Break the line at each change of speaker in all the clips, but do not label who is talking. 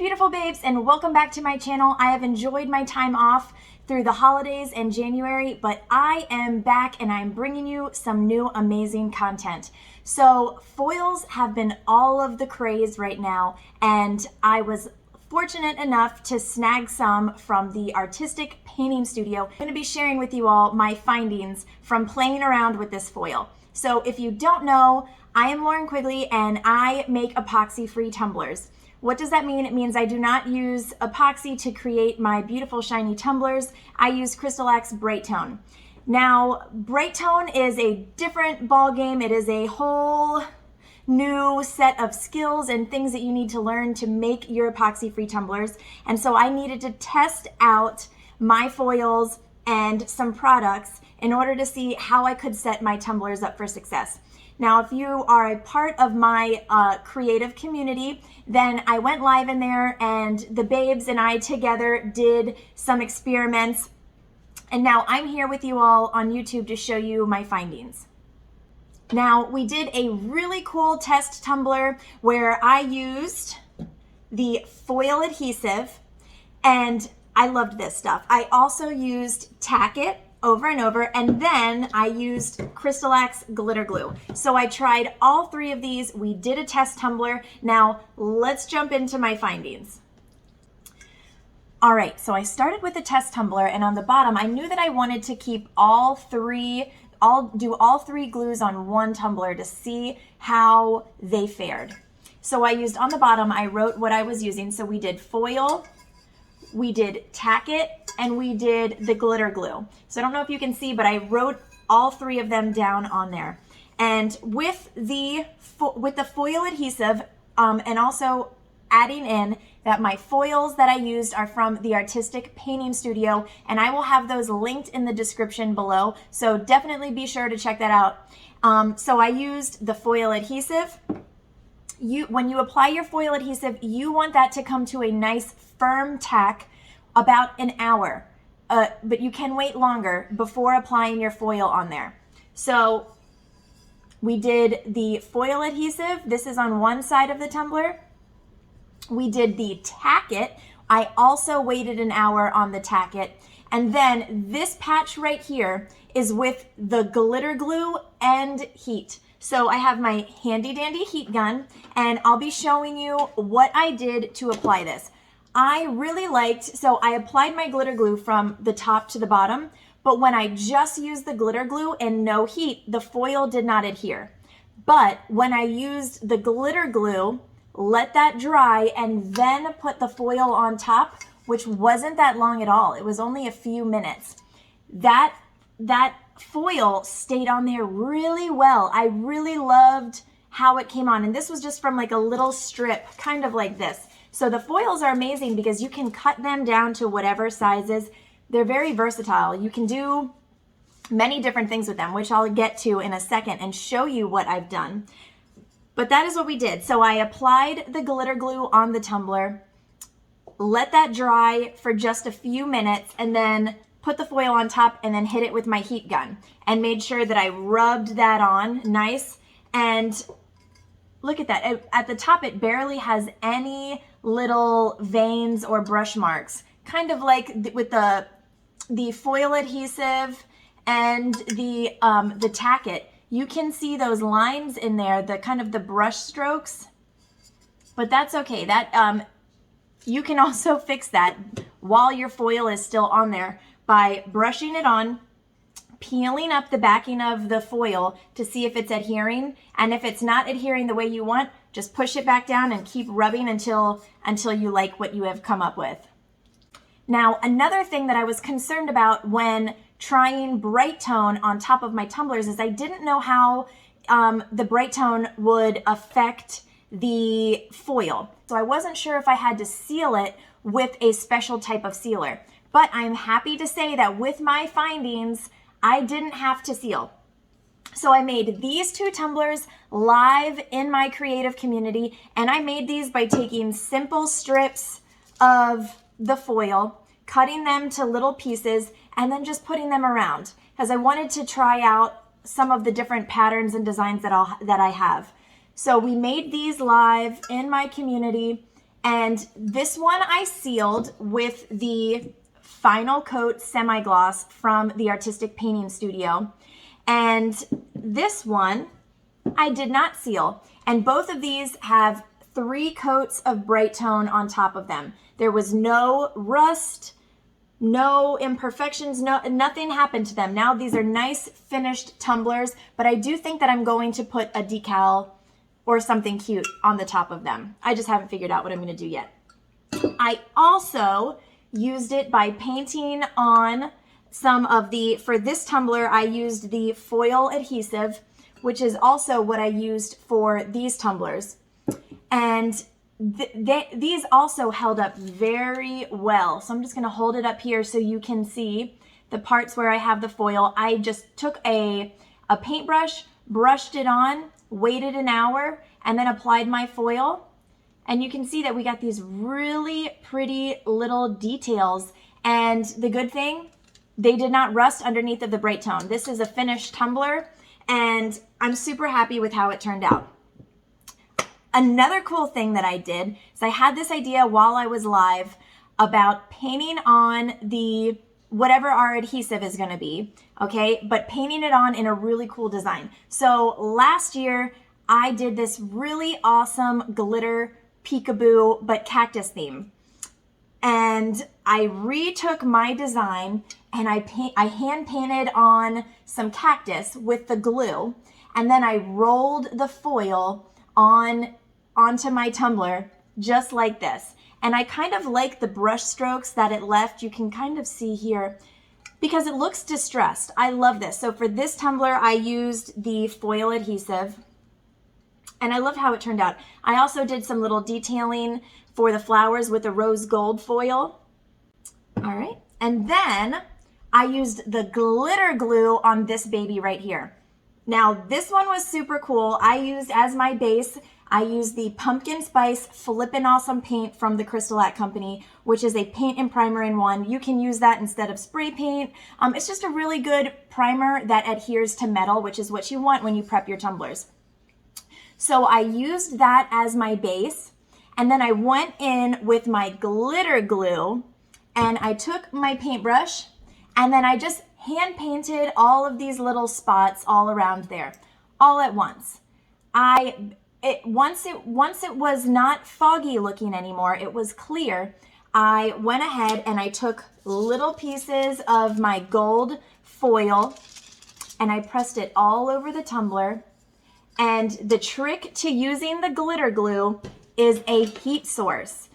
beautiful babes, and welcome back to my channel. I have enjoyed my time off through the holidays and January, but I am back and I'm bringing you some new amazing content. So foils have been all of the craze right now, and I was fortunate enough to snag some from the artistic painting studio. I'm going to be sharing with you all my findings from playing around with this foil. So if you don't know, I am Lauren Quigley and I make epoxy-free tumblers. What does that mean? It means I do not use epoxy to create my beautiful shiny tumblers. I use Crystalac's Brite Tone. Now, Brite Tone is a different ball game. It is a whole new set of skills and things that you need to learn to make your epoxy-free tumblers. And so I needed to test out my foils and some products in order to see how I could set my tumblers up for success. Now, if you are a part of my creative community, then I went live in there and the babes and I together did some experiments. And now I'm here with you all on YouTube to show you my findings. Now, we did a really cool test tumbler where I used the foil adhesive, and I loved this stuff. I also used Tack over and over, and then I used Crystalac's glitter glue. So I tried all three of these. We did a test tumbler. Now let's jump into my findings. All right, so I started with the test tumbler, and on the bottom, I knew that I wanted to keep do all three glues on one tumbler to see how they fared. So I used on the bottom, I wrote what I was using. So we did foil, we did Tack and we did the glitter glue. So I don't know if you can see, but I wrote all three of them down on there. And with the foil adhesive, and also adding in that my foils that I used are from the Artistic Painting Studio, and I will have those linked in the description below. So definitely be sure to check that out. So I used the foil adhesive. When you apply your foil adhesive, you want that to come to a nice firm tack about an hour, but you can wait longer before applying your foil on there. So we did the foil adhesive. This is on one side of the tumbler. We did the Tack It. I also waited an hour on the Tack It. And then this patch right here is with the glitter glue and heat. So I have my handy dandy heat gun, and I'll be showing you what I did to apply this. I really liked, so I applied my glitter glue from the top to the bottom, but when I just used the glitter glue and no heat, the foil did not adhere. But when I used the glitter glue, let that dry, and then put the foil on top, which wasn't that long at all. It was only a few minutes. That foil stayed on there really well. I really loved how it came on. And this was just from like a little strip, kind of like this. So the foils are amazing because you can cut them down to whatever sizes. They're very versatile. You can do many different things with them, which I'll get to in a second and show you what I've done. But that is what we did. So I applied the glitter glue on the tumbler, let that dry for just a few minutes, and then put the foil on top and then hit it with my heat gun and made sure that I rubbed that on nice. And look at that. At the top, it barely has any little veins or brush marks, kind of like with the foil adhesive and the Tack It. You can see those lines in there, the kind of the brush strokes, but that's okay. That you can also fix that while your foil is still on there by brushing it on, peeling up the backing of the foil to see if it's adhering. And if it's not adhering the way you want, just push it back down and keep rubbing until you like what you have come up with. Now, another thing that I was concerned about when trying Brite Tone on top of my tumblers is I didn't know how the Brite Tone would affect the foil. So I wasn't sure if I had to seal it with a special type of sealer. But I'm happy to say that with my findings, I didn't have to seal. So I made these two tumblers live in my creative community, and I made these by taking simple strips of the foil, cutting them to little pieces, and then just putting them around, because I wanted to try out some of the different patterns and designs that I have. So we made these live in my community, And this one I sealed with the Final Coat Semi-Gloss from the Artistic Painting Studio. And this one I did not seal. And both of these have 3 coats of Brite Tone on top of them. There was no rust, no imperfections, nothing happened to them. Now these are nice finished tumblers, but I do think that I'm going to put a decal or something cute on the top of them. I just haven't figured out what I'm gonna do yet. I also used it by painting on some of the, for this tumbler, I used the foil adhesive, which is also what I used for these tumblers. And these also held up very well. So I'm just gonna hold it up here so you can see the parts where I have the foil. I just took a paintbrush, brushed it on, waited an hour, and then applied my foil. And you can see that we got these really pretty little details. And the good thing, they did not rust underneath of the Brite Tone. This is a finished tumbler, and I'm super happy with how it turned out. Another cool thing that I did is I had this idea while I was live about painting on the whatever our adhesive is gonna be, okay? But painting it on in a really cool design. So last year, I did this really awesome glitter peekaboo, but cactus theme. And I retook my design and I hand painted on some cactus with the glue. And then I rolled the foil onto my tumbler just like this. And I kind of like the brush strokes that it left. You can kind of see here because it looks distressed. I love this. So for this tumbler, I used the foil adhesive and I love how it turned out. I also did some little detailing for the flowers with the rose gold foil. All right. And then I used the glitter glue on this baby right here. Now this one was super cool. I used as my base, I used the Pumpkin Spice Flipnawesome paint from the Crystalac company, which is a paint and primer in one. You can use that instead of spray paint. It's just a really good primer that adheres to metal, which is what you want when you prep your tumblers. So I used that as my base, and then I went in with my glitter glue, and I took my paintbrush, and then I just hand painted all of these little spots all around there, all at once. Once it was not foggy looking anymore, it was clear, I went ahead and I took little pieces of my gold foil and I pressed it all over the tumbler. And the trick to using the glitter glue is a heat source,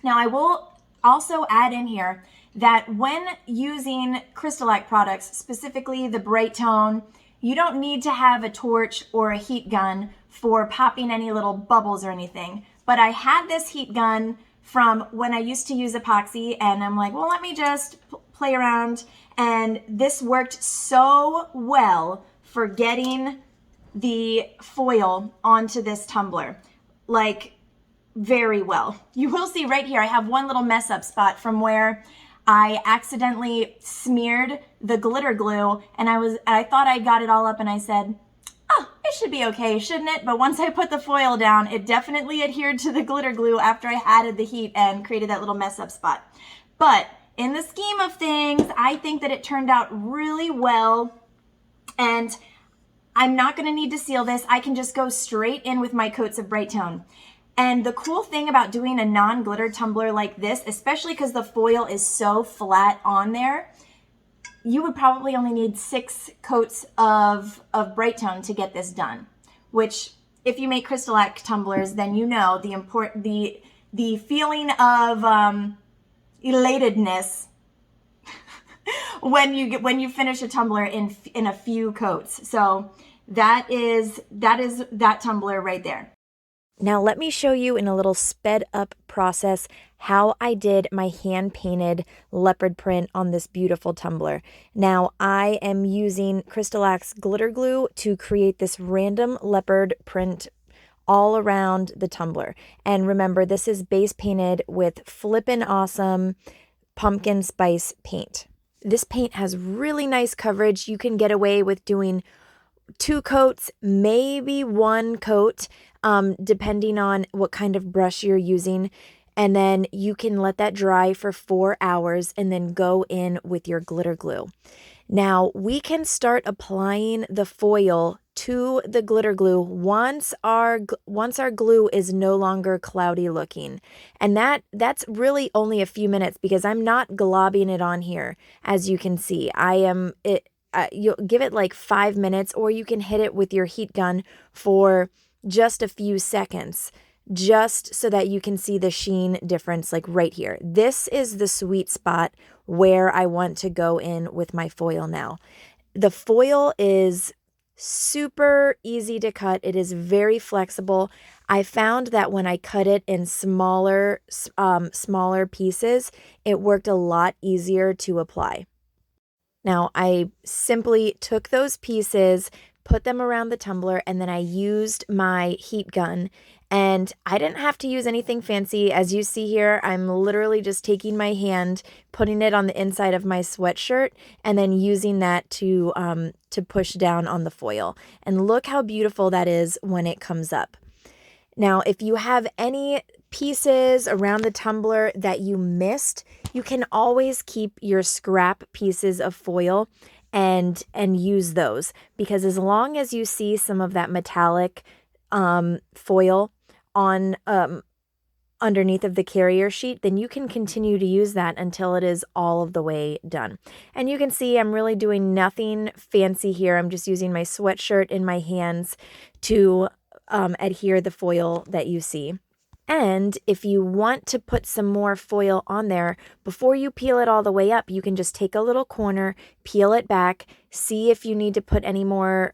Now I will also add in here that when using Crystalac products, specifically the Brite Tone, you don't need to have a torch or a heat gun for popping any little bubbles or anything. But I had this heat gun from when I used to use epoxy, and I'm like, well, let me just play around. And this worked so well for getting the foil onto this tumbler, like very well. You will see right here, I have one little mess up spot from where I accidentally smeared the glitter glue, and I thought I got it all up, and I said, oh, it should be okay, shouldn't it? But once I put the foil down, it definitely adhered to the glitter glue after I added the heat and created that little mess up spot. But in the scheme of things, I think that it turned out really well, and I'm not gonna need to seal this. I can just go straight in with my coats of Brite Tone. And the cool thing about doing a non-glitter tumbler like this, especially because the foil is so flat on there, you would probably only need 6 coats of Brite Tone to get this done. Which, if you make Crystalac tumblers, then you know the feeling of elatedness when you finish a tumbler in a few coats. So that is that tumbler right there. Now let me show you in a little sped up process how I did my hand painted leopard print on this beautiful tumbler. Now I am using Crystalac's glitter glue to create this random leopard print all around the tumbler. And remember, this is base painted with Flipnawesome pumpkin spice paint. This paint has really nice coverage. You can get away with doing 2 coats, maybe 1 coat. depending on what kind of brush you're using. And then you can let that dry for 4 hours and then go in with your glitter glue. Now we can start applying the foil to the glitter glue once our glue is no longer cloudy looking. And that's really only a few minutes because I'm not globbing it on here. As you can see, you'll give it like 5 minutes, or you can hit it with your heat gun for just a few seconds, just so that you can see the sheen difference, like right here. This is the sweet spot where I want to go in with my foil now. The foil is super easy to cut. It is very flexible. I found that when I cut it in smaller pieces, it worked a lot easier to apply. Now, I simply took those pieces, put them around the tumbler, and then I used my heat gun. And I didn't have to use anything fancy. As you see here, I'm literally just taking my hand, putting it on the inside of my sweatshirt, and then using that to push down on the foil. And look how beautiful that is when it comes up. Now, if you have any pieces around the tumbler that you missed, you can always keep your scrap pieces of foil and use those, because as long as you see some of that metallic foil on underneath of the carrier sheet, then you can continue to use that until it is all of the way done. And you can see I'm really doing nothing fancy here. I'm just using my sweatshirt in my hands to adhere the foil that you see. And if you want to put some more foil on there, before you peel it all the way up, you can just take a little corner, peel it back, see if you need to put any more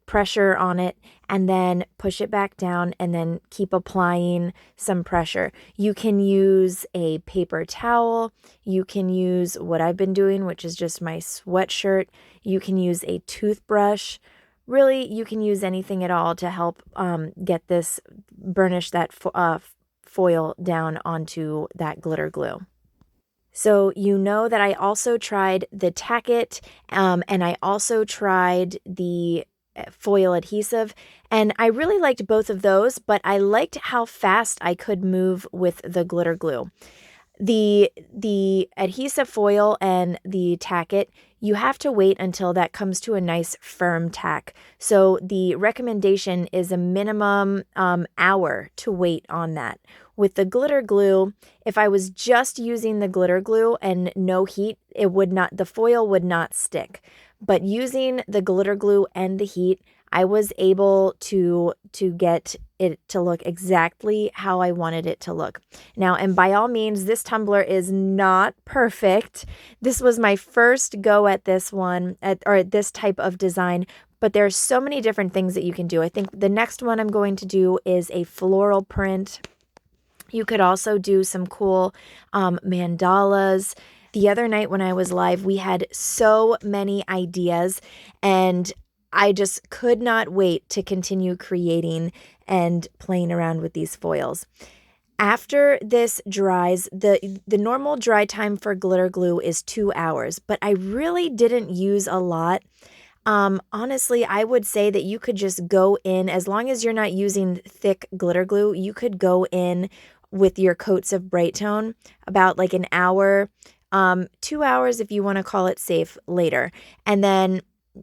pressure on it, and then push it back down and then keep applying some pressure. You can use a paper towel. You can use what I've been doing, which is just my sweatshirt. You can use a toothbrush. Really, you can use anything at all to help burnish that foil down onto that glitter glue. So you know that I also tried the Tack and I also tried the foil adhesive, and I really liked both of those, but I liked how fast I could move with the glitter glue. The adhesive foil and the Tack, you have to wait until that comes to a nice firm tack. So the recommendation is a minimum hour to wait on that. With the glitter glue, if I was just using the glitter glue and no heat, the foil would not stick. But using the glitter glue and the heat, I was able to get it to look exactly how I wanted it to look. Now, and by all means, this tumbler is not perfect. This was my first go at this one, or this type of design, but there's so many different things that you can do. I think the next one I'm going to do is a floral print. You could also do some cool mandalas. The other night when I was live, we had so many ideas, and I just could not wait to continue creating and playing around with these foils. After this dries, the normal dry time for glitter glue is 2 hours, but I really didn't use a lot. Honestly, I would say that you could just go in, as long as you're not using thick glitter glue, you could go in with your coats of Brite Tone about like an hour, 2 hours if you want to call it safe later. And then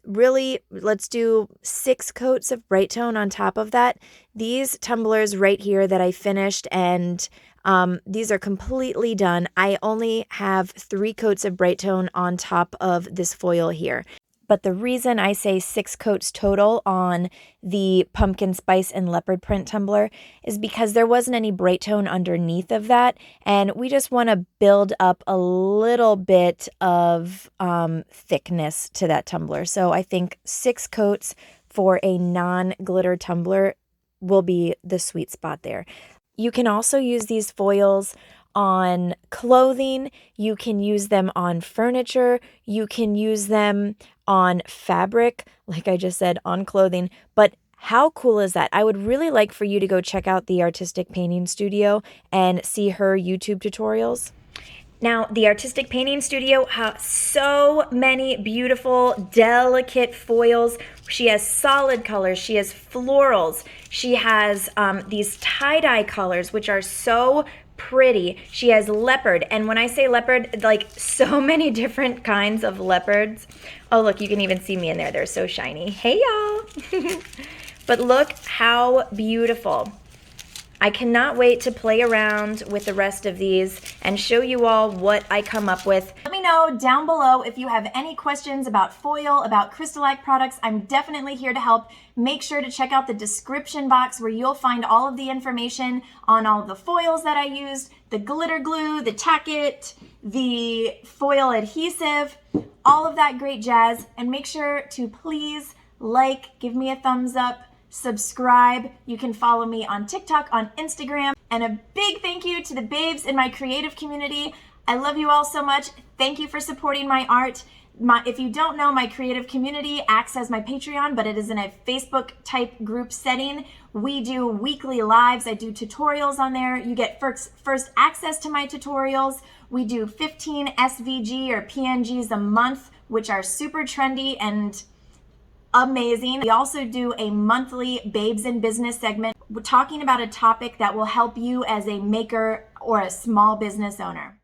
really, let's do 6 coats of Brite Tone on top of that. These tumblers right here that I finished, and these are completely done. I only have 3 coats of Brite Tone on top of this foil here. But the reason I say 6 coats total on the pumpkin spice and leopard print tumbler is because there wasn't any Brite Tone underneath of that, and we just want to build up a little bit of thickness to that tumbler. So I think 6 coats for a non-glitter tumbler will be the sweet spot there. You can also use these foils on clothing. You can use them on furniture. You can use them on fabric, like I just said, on clothing. But how cool is that? I would really like for you to go check out the Artistic Painting Studio and see her YouTube tutorials. Now, the Artistic Painting Studio has so many beautiful, delicate foils. She has solid colors. She has florals. She has these tie-dye colors, which are so pretty. She has leopard. And when I say leopard, like so many different kinds of leopards. Oh, look, you can even see me in there. They're so shiny. Hey, y'all. But look how beautiful. I cannot wait to play around with the rest of these and show you all what I come up with. Let me know down below if you have any questions about foil, about Crystalac products. I'm definitely here to help. Make sure to check out the description box where you'll find all of the information on all of the foils that I used, the glitter glue, the tacket, the foil adhesive, all of that great jazz. And make sure to please like, give me a thumbs up, subscribe. You can follow me on TikTok, on Instagram, and a big thank you to the babes in my creative community. I love you all so much. Thank you for supporting my art. If you don't know, my creative community acts as my Patreon, but it is in a Facebook type group setting. We do weekly lives. I do tutorials on there. You get first access to my tutorials. We do 15 SVG or PNGs a month, which are super trendy and amazing. We also do a monthly Babes in Business segment. We're talking about a topic that will help you as a maker or a small business owner.